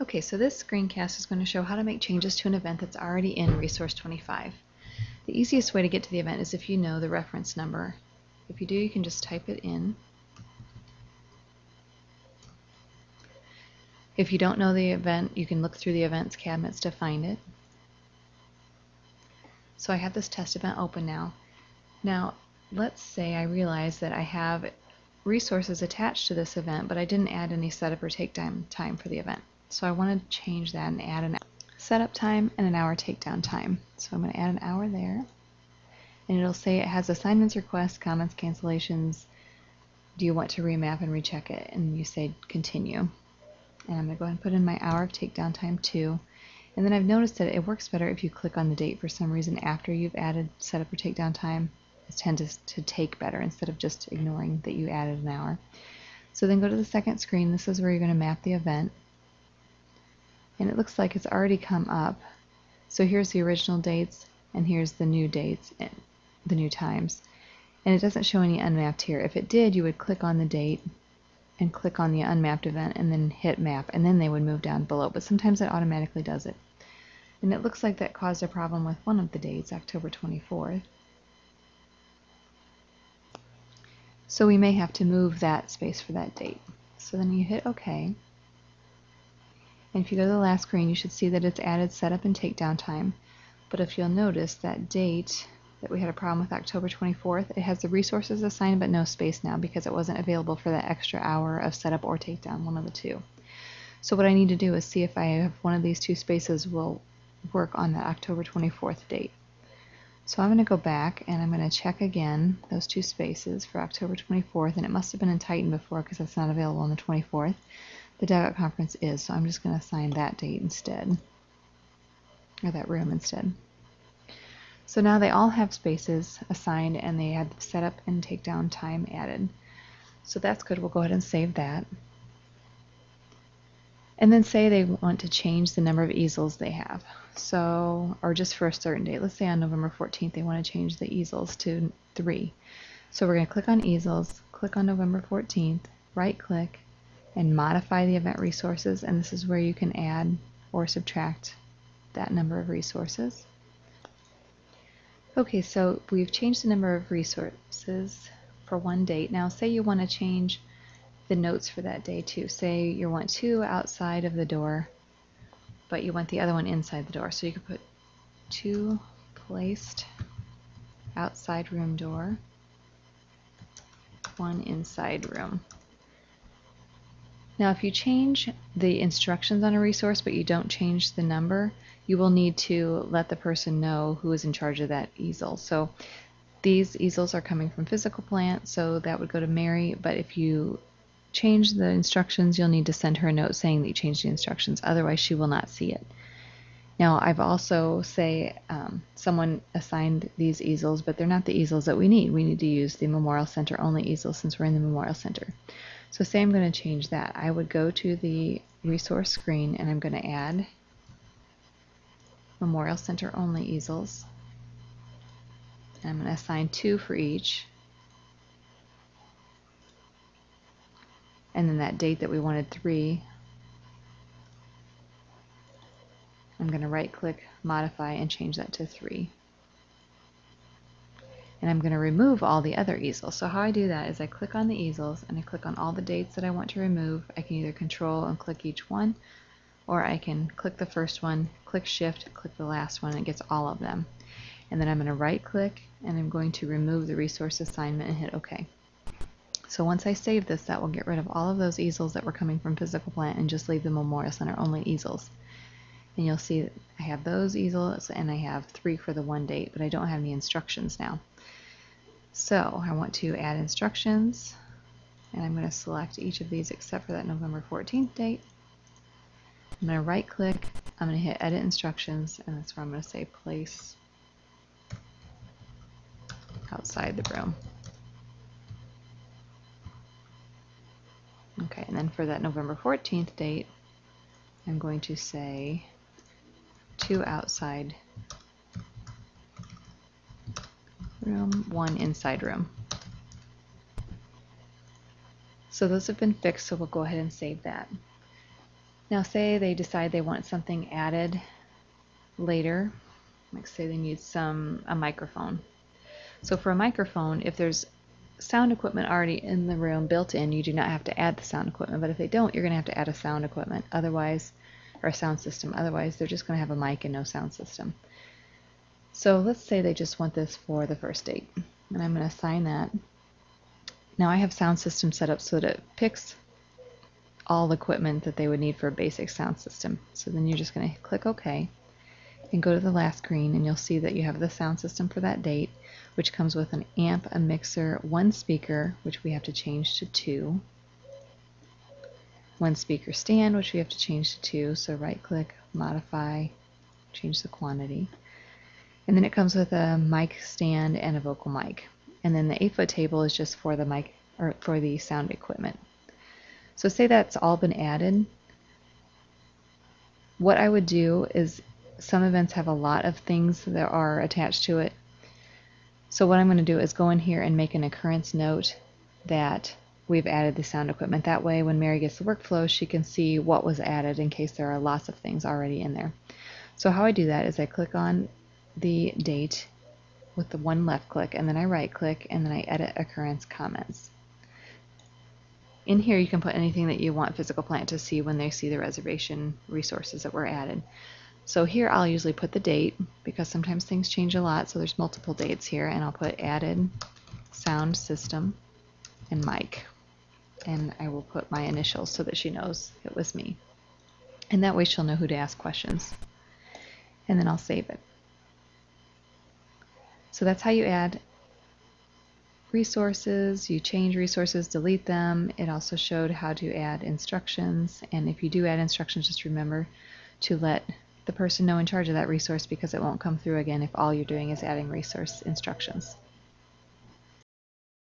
Okay, so this screencast is going to show how to make changes to an event that's already in Resource 25. The easiest way to get to the event is if you know the reference number. If you do, you can just type it in. If you don't know the event, you can look through the events cabinets to find it. So I have this test event open now. Now, let's say I realize that I have resources attached to this event, but I didn't add any setup or takedown time for the event. So I want to change that and add an setup time and an hour takedown time. So I'm going to add an hour there. And it'll say it has assignments, requests, comments, cancellations. Do you want to remap and recheck it? And you say continue. And I'm going to go ahead and put in my hour of takedown time too. And then I've noticed that it works better if you click on the date for some reason after you've added setup or takedown time. It tends to take better instead of just ignoring that you added an hour. So then go to the second screen. This is where you're going to map the event. And it looks like it's already come up. So here's the original dates, and here's the new dates and the new times. And it doesn't show any unmapped here. If it did, you would click on the date and click on the unmapped event and then hit map, and then they would move down below. But sometimes it automatically does it. And it looks like that caused a problem with one of the dates, October 24th. So we may have to move that space for that date. So then you hit OK. And if you go to the last screen, you should see that it's added setup and takedown time. But if you'll notice that date that we had a problem with, October 24th, it has the resources assigned but no space now because it wasn't available for that extra hour of setup or takedown, one of the two. So what I need to do is see if I have one of these two spaces will work on that October 24th date. So I'm going to go back and I'm going to check again those two spaces for October 24th, and it must have been in Titan before because it's not available on the 24th. The Dugout Conference is, so I'm just going to assign that date instead, or that room instead. So now they all have spaces assigned and they had setup and takedown time added. So that's good. We'll go ahead and save that. And then say they want to change the number of easels they have. So, or just for a certain date. Let's say on November 14th they want to change the easels to 3. So we're going to click on easels, click on November 14th, right click, and modify the event resources. And this is where you can add or subtract that number of resources. Okay, so we've changed the number of resources for one date. Now say you want to change the notes for that day too. Say you want 2 outside of the door, but you want the other one inside the door. So you could put 2 placed outside room door, 1 inside room. Now if you change the instructions on a resource but you don't change the number, you will need to let the person know who is in charge of that easel. So these easels are coming from physical plant, so that would go to Mary, but if you change the instructions, you'll need to send her a note saying that you changed the instructions, otherwise she will not see it. Now I've also someone assigned these easels, but they're not the easels that we need. We need to use the Memorial Center only easels since we're in the Memorial Center. So say I'm going to change that. I would go to the resource screen and I'm going to add Memorial Center only easels. And I'm going to assign 2 for each. And then that date that we wanted 3, I'm going to right click, modify, and change that to 3. And I'm going to remove all the other easels. So how I do that is I click on the easels and I click on all the dates that I want to remove. I can either control and click each one, or I can click the first one, click shift, click the last one, and it gets all of them. And then I'm going to right click and I'm going to remove the resource assignment and hit OK. So once I save this, that will get rid of all of those easels that were coming from physical plant and just leave the Memorial Center only easels. And you'll see that I have those easels and I have 3 for the one date, but I don't have any instructions now. So I want to add instructions, and I'm going to select each of these except for that November 14th date. I'm going to right click, I'm going to hit edit instructions, and that's where I'm going to say place outside the room. Okay, and then for that November 14th date, I'm going to say 2 outside room, 1 inside room. So those have been fixed, so we'll go ahead and save that. Now say they decide they want something added later, like say they need a microphone. So for a microphone, if there's sound equipment already in the room built in, you do not have to add the sound equipment. But if they don't, you're going to have to add a sound equipment, otherwise, or a sound system. Otherwise, they're just going to have a mic and no sound system. So let's say they just want this for the first date, and I'm going to assign that. Now I have sound system set up so that it picks all the equipment that they would need for a basic sound system. So then you're just going to click OK and go to the last screen, and you'll see that you have the sound system for that date, which comes with an amp, a mixer, one speaker, which we have to change to 2, one speaker stand, which we have to change to 2, so right click, modify, change the quantity. And then it comes with a mic stand and a vocal mic. And then the 8-foot table is just for the mic, or for the sound equipment. So say that's all been added. What I would do is, some events have a lot of things that are attached to it. So what I'm going to do is go in here and make an occurrence note that we've added the sound equipment. That way when Mary gets the workflow, she can see what was added in case there are lots of things already in there. So how I do that is I click on the date with the one left click, and then I right click, and then I edit occurrence comments. In here you can put anything that you want Physical Plant to see when they see the reservation resources that were added. So here I'll usually put the date, because sometimes things change a lot, so there's multiple dates here, and I'll put added sound system and mic, and I will put my initials so that she knows it was me, and that way she'll know who to ask questions. And then I'll save it. So that's how you add resources. You change resources, delete them. It also showed how to add instructions, and if you do add instructions, just remember to let the person know in charge of that resource, because it won't come through again if all you're doing is adding resource instructions.